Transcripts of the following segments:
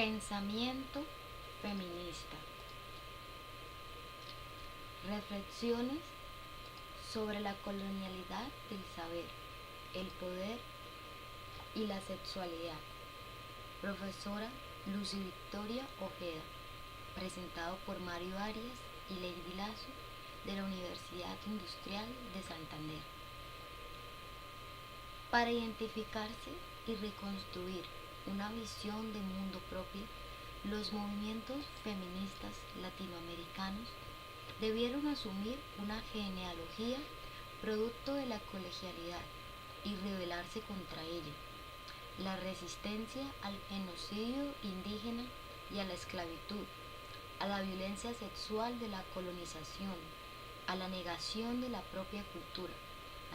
Pensamiento feminista. Reflexiones sobre la colonialidad del saber, el poder y la sexualidad. Profesora Lucy Victoria Ojeda. Presentado por Mario Arias y Lady Lazo de la Universidad Industrial de Santander. Para identificarse y reconstruir una visión de mundo propia, los movimientos feministas latinoamericanos debieron asumir una genealogía producto de la colegialidad y rebelarse contra ella. La resistencia al genocidio indígena y a la esclavitud, a la violencia sexual de la colonización, a la negación de la propia cultura,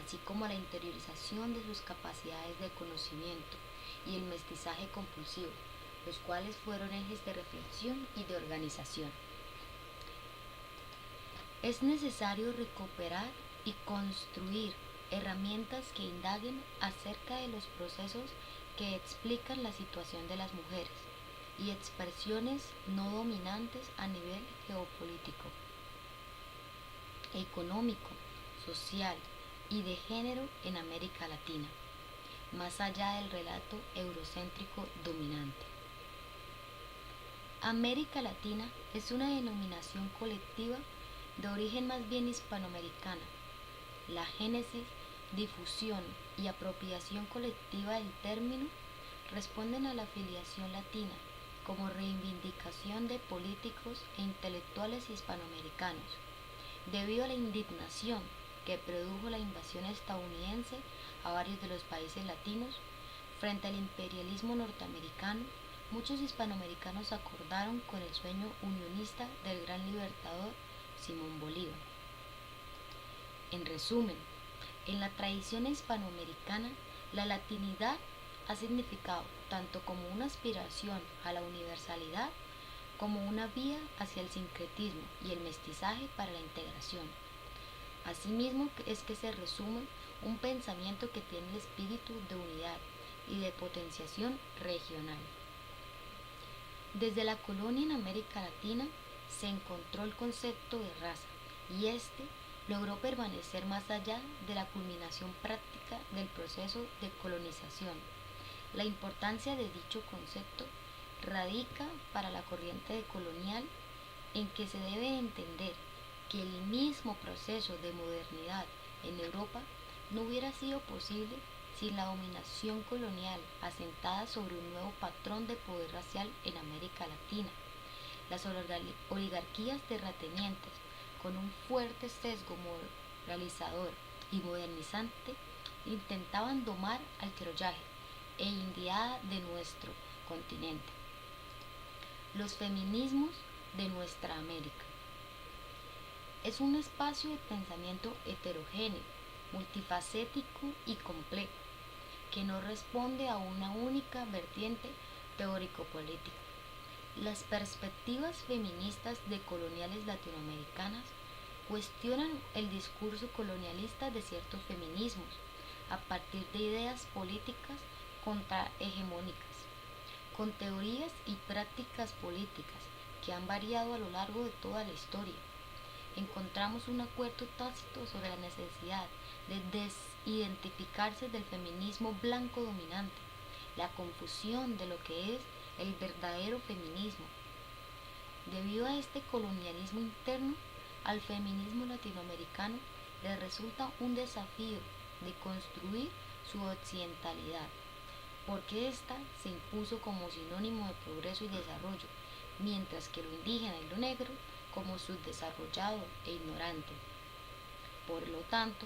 así como a la interiorización de sus capacidades de conocimiento y el mestizaje compulsivo, los cuales fueron ejes de reflexión y de organización. Es necesario recuperar y construir herramientas que indaguen acerca de los procesos que explican la situación de las mujeres y expresiones no dominantes a nivel geopolítico, económico, social y de género en América Latina, más allá del relato eurocéntrico dominante. América Latina es una denominación colectiva de origen más bien hispanoamericana. La génesis, difusión y apropiación colectiva del término responden a la filiación latina como reivindicación de políticos e intelectuales hispanoamericanos, debido a la indignación que produjo la invasión estadounidense a varios de los países latinos. Frente al imperialismo norteamericano, muchos hispanoamericanos acordaron con el sueño unionista del gran libertador Simón Bolívar. En resumen, en la tradición hispanoamericana, la latinidad ha significado tanto como una aspiración a la universalidad como una vía hacia el sincretismo y el mestizaje para la integración. Asimismo es que se resume un pensamiento que tiene el espíritu de unidad y de potenciación regional. Desde la colonia en América Latina se encontró el concepto de raza y este logró permanecer más allá de la culminación práctica del proceso de colonización. La importancia de dicho concepto radica para la corriente colonial en que se debe entender que el mismo proceso de modernidad en Europa no hubiera sido posible sin la dominación colonial asentada sobre un nuevo patrón de poder racial en América Latina. Las oligarquías terratenientes, con un fuerte sesgo moralizador y modernizante, intentaban domar al crollaje e indiada de nuestro continente. Los feminismos de nuestra América. Es un espacio de pensamiento heterogéneo, multifacético y complejo, que no responde a una única vertiente teórico-política. Las perspectivas feministas decoloniales latinoamericanas cuestionan el discurso colonialista de ciertos feminismos a partir de ideas políticas contrahegemónicas, con teorías y prácticas políticas que han variado a lo largo de toda la historia. Encontramos un acuerdo tácito sobre la necesidad de desidentificarse del feminismo blanco dominante, la confusión de lo que es el verdadero feminismo. Debido a este colonialismo interno, al feminismo latinoamericano le resulta un desafío de construir su occidentalidad, porque ésta se impuso como sinónimo de progreso y desarrollo, mientras que lo indígena y lo negro como subdesarrollado e ignorante. Por lo tanto,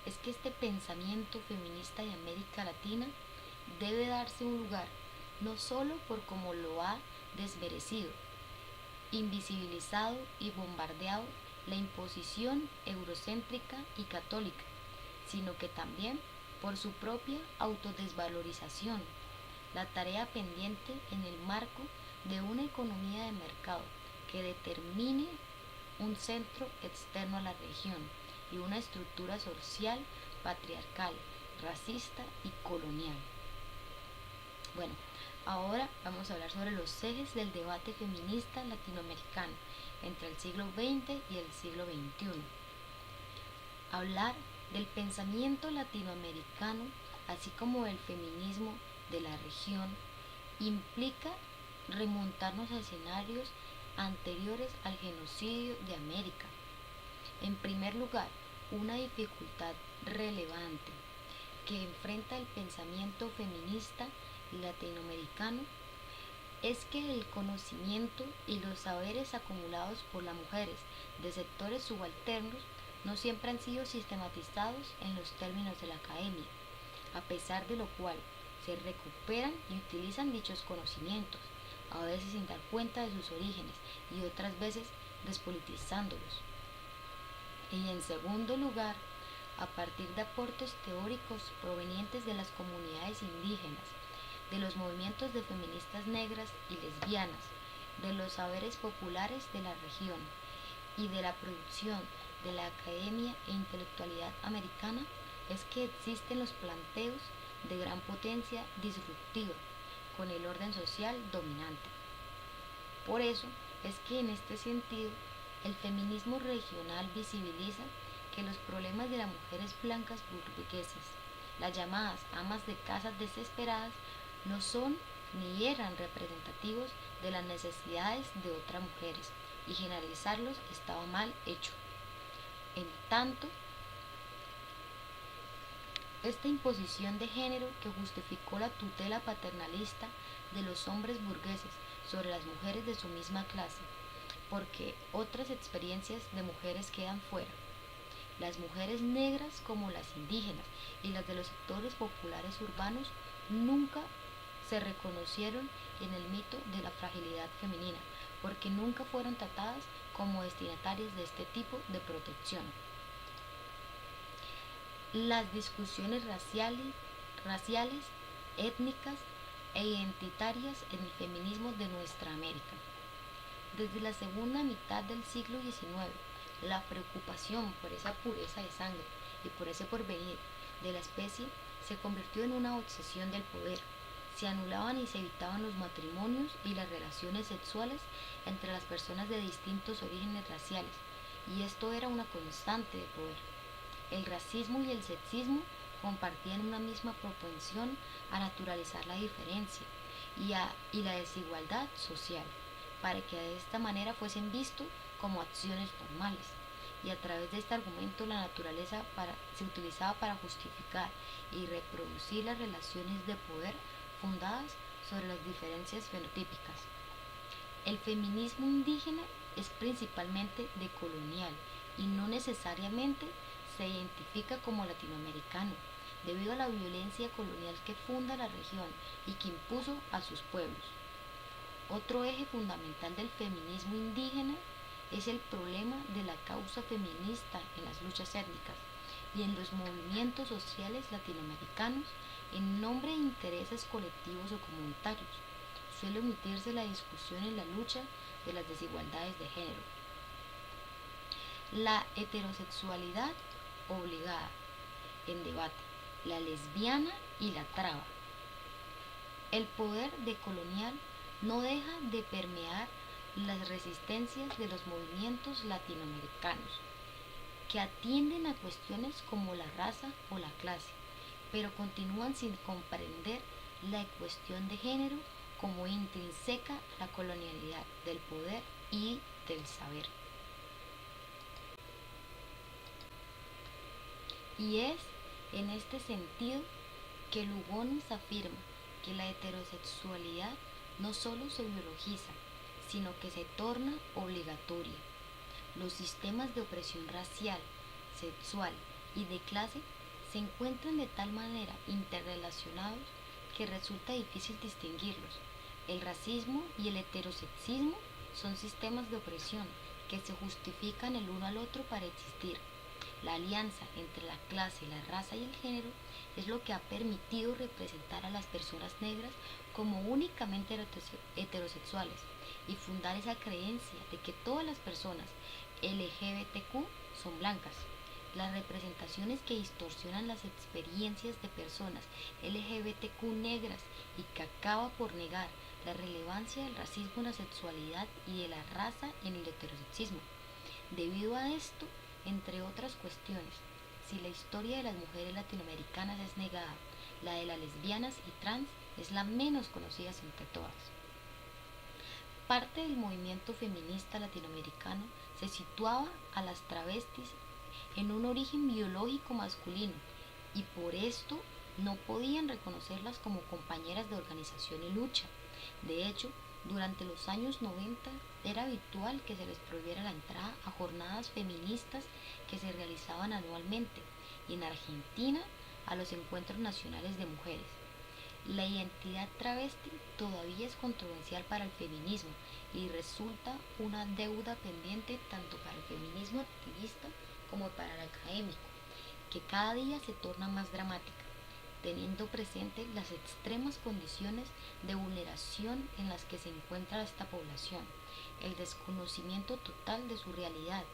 es que este pensamiento feminista de América Latina debe darse un lugar, no solo por cómo lo ha desmerecido, invisibilizado y bombardeado la imposición eurocéntrica y católica, sino que también por su propia autodesvalorización, la tarea pendiente en el marco de una economía de mercado que determine un centro externo a la región y una estructura social patriarcal, racista y colonial. Bueno, Ahora vamos a hablar sobre los ejes del debate feminista latinoamericano entre el siglo XX y el siglo XXI. Hablar del pensamiento latinoamericano, así como del feminismo de la región, implica remontarnos a escenarios anteriores al genocidio de América. En primer lugar, una dificultad relevante que enfrenta el pensamiento feminista latinoamericano es que el conocimiento y los saberes acumulados por las mujeres de sectores subalternos no siempre han sido sistematizados en los términos de la academia, a pesar de lo cual se recuperan y utilizan dichos conocimientos, a veces sin dar cuenta de sus orígenes y otras veces despolitizándolos. Y en segundo lugar, a partir de aportes teóricos provenientes de las comunidades indígenas, de los movimientos de feministas negras y lesbianas, de los saberes populares de la región y de la producción de la academia e intelectualidad americana, es que existen los planteos de gran potencia disruptiva con el orden social dominante. Por eso es que en este sentido el feminismo regional visibiliza que los problemas de las mujeres blancas burguesas, las llamadas amas de casas desesperadas, no son ni eran representativos de las necesidades de otras mujeres, y generalizarlos estaba mal hecho. En tanto, esta imposición de género que justificó la tutela paternalista de los hombres burgueses sobre las mujeres de su misma clase, porque otras experiencias de mujeres quedan fuera. Las mujeres negras como las indígenas y las de los sectores populares urbanos nunca se reconocieron en el mito de la fragilidad femenina, porque nunca fueron tratadas como destinatarias de este tipo de protección. Las discusiones raciales, étnicas e identitarias en el feminismo de nuestra América. Desde la segunda mitad del siglo XIX, la preocupación por esa pureza de sangre y por ese porvenir de la especie se convirtió en una obsesión del poder. Se anulaban y se evitaban los matrimonios y las relaciones sexuales entre las personas de distintos orígenes raciales, y esto era una constante de poder. El racismo y el sexismo compartían una misma propensión a naturalizar la diferencia y la desigualdad social, para que de esta manera fuesen vistos como acciones normales. Y a través de este argumento la naturaleza se utilizaba para justificar y reproducir las relaciones de poder fundadas sobre las diferencias fenotípicas. El feminismo indígena es principalmente decolonial y no necesariamente se identifica como latinoamericano, debido a la violencia colonial que funda la región y que impuso a sus pueblos. Otro eje fundamental del feminismo indígena es el problema de la causa feminista en las luchas étnicas y en los movimientos sociales latinoamericanos en nombre de intereses colectivos o comunitarios. Suele omitirse la discusión en la lucha de las desigualdades de género. La heterosexualidad obligada en debate, la lesbiana y la traba. El poder decolonial no deja de permear las resistencias de los movimientos latinoamericanos, que atienden a cuestiones como la raza o la clase, pero continúan sin comprender la cuestión de género como intrínseca a la colonialidad del poder y del saber. Y es en este sentido que Lugones afirma que la heterosexualidad no solo se biologiza, sino que se torna obligatoria. Los sistemas de opresión racial, sexual y de clase se encuentran de tal manera interrelacionados que resulta difícil distinguirlos. El racismo y el heterosexismo son sistemas de opresión que se justifican el uno al otro para existir. La alianza entre la clase, la raza y el género es lo que ha permitido representar a las personas negras como únicamente heterosexuales y fundar esa creencia de que todas las personas LGBTQ son blancas. las representaciones que distorsionan las experiencias de personas LGBTQ negras y que acaba por negar la relevancia del racismo en la sexualidad y de la raza en el heterosexismo. Debido a esto, entre otras cuestiones, si la historia de las mujeres latinoamericanas es negada, la de las lesbianas y trans es la menos conocida entre todas. Parte del movimiento feminista latinoamericano se situaba a las travestis en un origen biológico masculino y por esto no podían reconocerlas como compañeras de organización y lucha. De hecho, durante los años 90 era habitual que se les prohibiera la entrada a jornadas feministas que se realizaban anualmente y en Argentina a los encuentros nacionales de mujeres. La identidad travesti todavía es controversial para el feminismo y resulta una deuda pendiente tanto para el feminismo activista como para el académico, que cada día se torna más dramática, teniendo presente las extremas condiciones de vulneración en las que se encuentra esta población, el desconocimiento total de su realidad,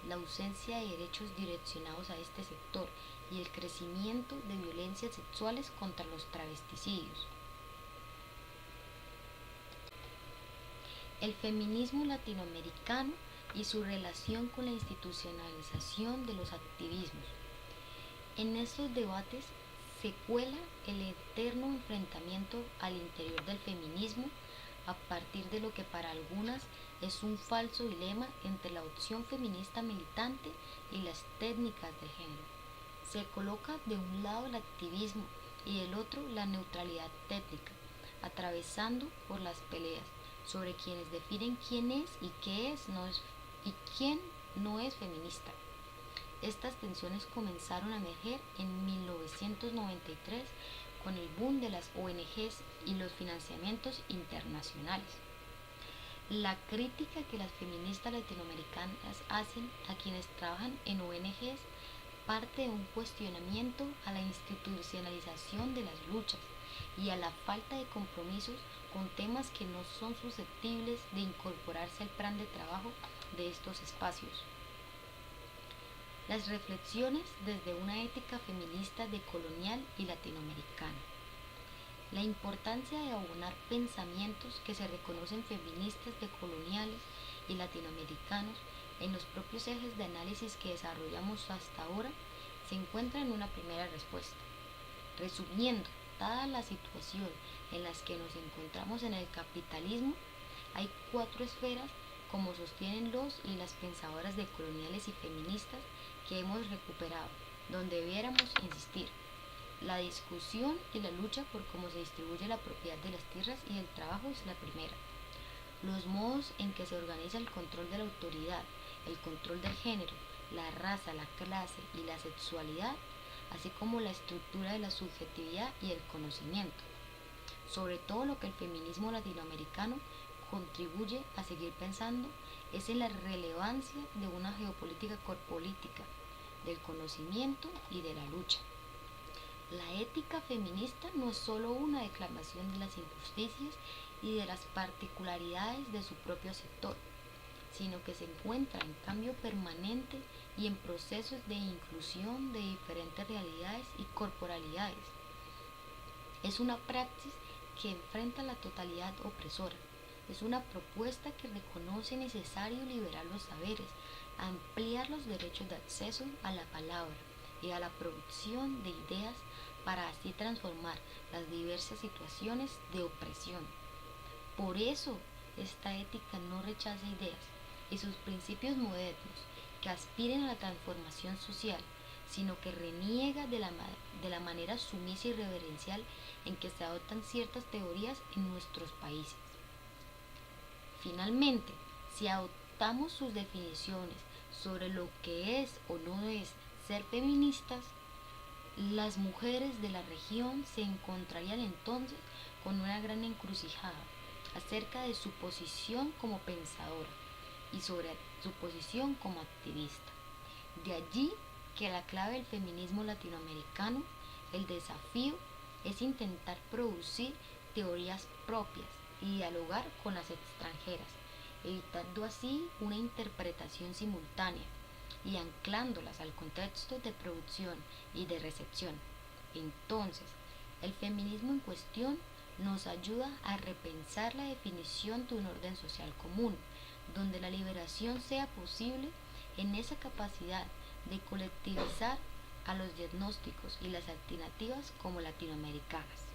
la ausencia de derechos direccionados a este sector y el crecimiento de violencias sexuales contra los travesticidios. El feminismo latinoamericano y su relación con la institucionalización de los activismos. En estos debates se cuela el eterno enfrentamiento al interior del feminismo a partir de lo que para algunas es un falso dilema entre la opción feminista militante y las técnicas de género. Se coloca de un lado el activismo y del otro la neutralidad técnica, atravesando por las peleas sobre quienes definen quién es y y quién no es feminista. Estas tensiones comenzaron a emerger en 1993 con el boom de las ONGs y los financiamientos internacionales. La crítica que las feministas latinoamericanas hacen a quienes trabajan en ONGs parte de un cuestionamiento a la institucionalización de las luchas y a la falta de compromisos con temas que no son susceptibles de incorporarse al plan de trabajo de estos espacios. Las reflexiones desde una ética feminista decolonial y latinoamericana. La importancia de abonar pensamientos que se reconocen feministas decoloniales y latinoamericanos en los propios ejes de análisis que desarrollamos hasta ahora se encuentra en una primera respuesta. Resumiendo, dada la situación en la que nos encontramos en el capitalismo, hay 4 esferas, como sostienen los y las pensadoras decoloniales y feministas, que hemos recuperado, donde debiéramos insistir. La discusión y la lucha por cómo se distribuye la propiedad de las tierras y el trabajo es la primera. Los modos en que se organiza el control de la autoridad, el control del género, la raza, la clase y la sexualidad, así como la estructura de la subjetividad y el conocimiento. Sobre todo lo que el feminismo latinoamericano contribuye a seguir pensando es en la relevancia de una geopolítica corpolítica, del conocimiento y de la lucha. La ética feminista no es solo una declamación de las injusticias y de las particularidades de su propio sector, sino que se encuentra en cambio permanente y en procesos de inclusión de diferentes realidades y corporalidades. Es una praxis que enfrenta la totalidad opresora. Es una propuesta que reconoce necesario liberar los saberes, ampliar los derechos de acceso a la palabra y a la producción de ideas para así transformar las diversas situaciones de opresión. Por eso, esta ética no rechaza ideas y sus principios modernos que aspiren a la transformación social, sino que reniega de la manera sumisa y reverencial en que se adoptan ciertas teorías en nuestros países. Finalmente, si adoptamos sus definiciones sobre lo que es o no es ser feministas, las mujeres de la región se encontrarían entonces con una gran encrucijada acerca de su posición como pensadora y sobre su posición como activista. De allí que la clave del feminismo latinoamericano, el desafío, es intentar producir teorías propias y dialogar con las extranjeras, evitando así una interpretación simultánea, y anclándolas al contexto de producción y de recepción. Entonces, el feminismo en cuestión nos ayuda a repensar la definición de un orden social común, donde la liberación sea posible en esa capacidad de colectivizar a los diagnósticos y las alternativas como latinoamericanas.